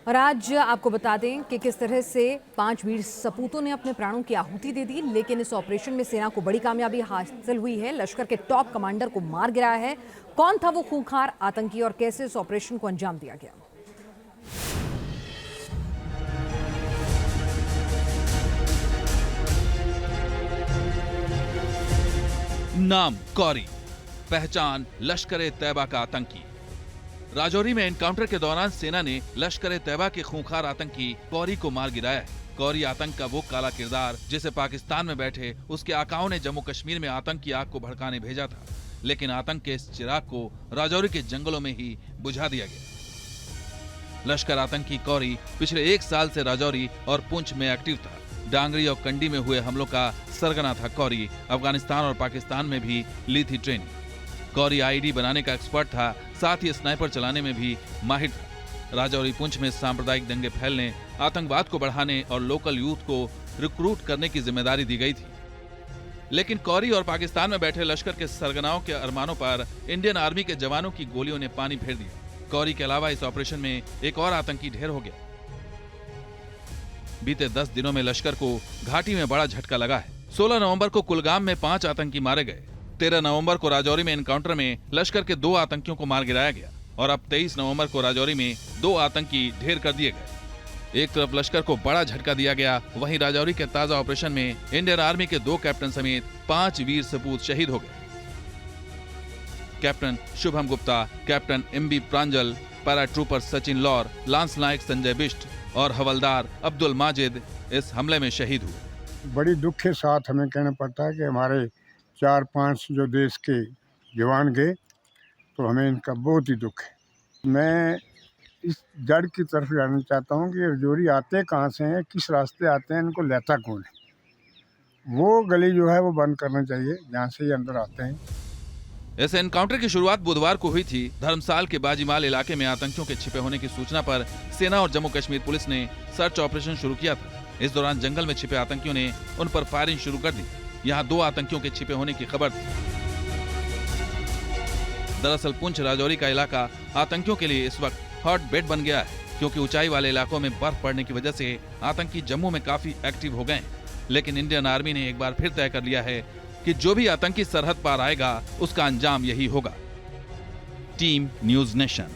और आज आपको बता दें कि किस तरह से 5 वीर सपूतों ने अपने प्राणों की आहुति दे दी, लेकिन इस ऑपरेशन में सेना को बड़ी कामयाबी हासिल हुई है। लश्कर के टॉप कमांडर को मार गिराया है। कौन था वो खूंखार आतंकी और कैसे इस ऑपरेशन को अंजाम दिया गया? नाम कौरी, पहचान लश्कर-ए-तैयबा का आतंकी। राजौरी में एनकाउंटर के दौरान सेना ने लश्कर-ए-तैयबा के खूंखार आतंकी कौरी को मार गिराया है। कौरी आतंक का वो काला किरदार जिसे पाकिस्तान में बैठे उसके आकाओं ने जम्मू कश्मीर में आतंक की आग को भड़काने भेजा था, लेकिन आतंक के इस चिराग को राजौरी के जंगलों में ही बुझा दिया गया। लश्कर आतंकी कौरी पिछले 1 साल से राजौरी और पुंछ में एक्टिव था। डांगरी और कंडी में हुए हमलों का सरगना था कौरी। अफगानिस्तान और पाकिस्तान में भी ली थी ट्रेनिंग। कौरी आईडी बनाने का एक्सपर्ट था, साथ ही स्नाइपर चलाने में भी माहिर था। राजौरी पुंछ में सांप्रदायिक दंगे फैलने, आतंकवाद को बढ़ाने और लोकल यूथ को रिक्रूट करने की जिम्मेदारी दी गई थी। लेकिन कौरी और पाकिस्तान में बैठे लश्कर के सरगनाओं के अरमानों पर इंडियन आर्मी के जवानों की गोलियों ने पानी फेर दिया। कौरी के अलावा इस ऑपरेशन में एक और आतंकी ढेर हो गया। बीते 10 दिनों में लश्कर को घाटी में बड़ा झटका लगा है। 16 नवंबर को कुलगाम में 5 आतंकी मारे गए। 13 नवंबर को राजौरी में एनकाउंटर में लश्कर के 2 आतंकियों को मार गिराया गया और अब 23 नवंबर को राजौरी में 2 आतंकी ढेर कर दिए गए। एक तरफ लश्कर को बड़ा झटका दिया गया, वहीं राजौरी के ताजा ऑपरेशन में इंडियन आर्मी के 2 कैप्टन समेत 5 वीर सपूत शहीद हो गए। Captain Shubham Gupta, captain M B Pranjal, para trooper Sachin Laur, lance Naik Sanjay Bisht और हवलदार अब्दुल माजिद इस हमले में शहीद हुए। बड़ी दुख के साथ हमें कहना पड़ता है कि हमारे 4-5 जो देश के जवान गए, तो हमें इनका बहुत ही दुख है। मैं इस जड़ की तरफ जानना चाहता हूँ कि राजौरी आते कहाँ से हैं, किस रास्ते आते हैं, इनको लेता कौन है। वो गली जो है वो बंद करना चाहिए जहाँ से ये अंदर आते हैं। इस एनकाउंटर की शुरुआत बुधवार को हुई थी। धर्मसाल के बाजीमाल इलाके में आतंकियों के छिपे होने की सूचना पर सेना और जम्मू कश्मीर पुलिस ने सर्च ऑपरेशन शुरू किया था। इस दौरान जंगल में छिपे आतंकियों ने उन पर फायरिंग शुरू कर दी। यहाँ 2 आतंकियों के छिपे होने की खबर थी। दरअसल पुंछ राजौरी का इलाका आतंकियों के लिए इस वक्त हॉट बेड बन गया है, क्योंकि ऊंचाई वाले इलाकों में बर्फ पड़ने की वजह से आतंकी जम्मू में काफी एक्टिव हो गए हैं। लेकिन इंडियन आर्मी ने एक बार फिर तय कर लिया है कि जो भी आतंकी सरहद पार आएगा उसका अंजाम यही होगा। Team news nation.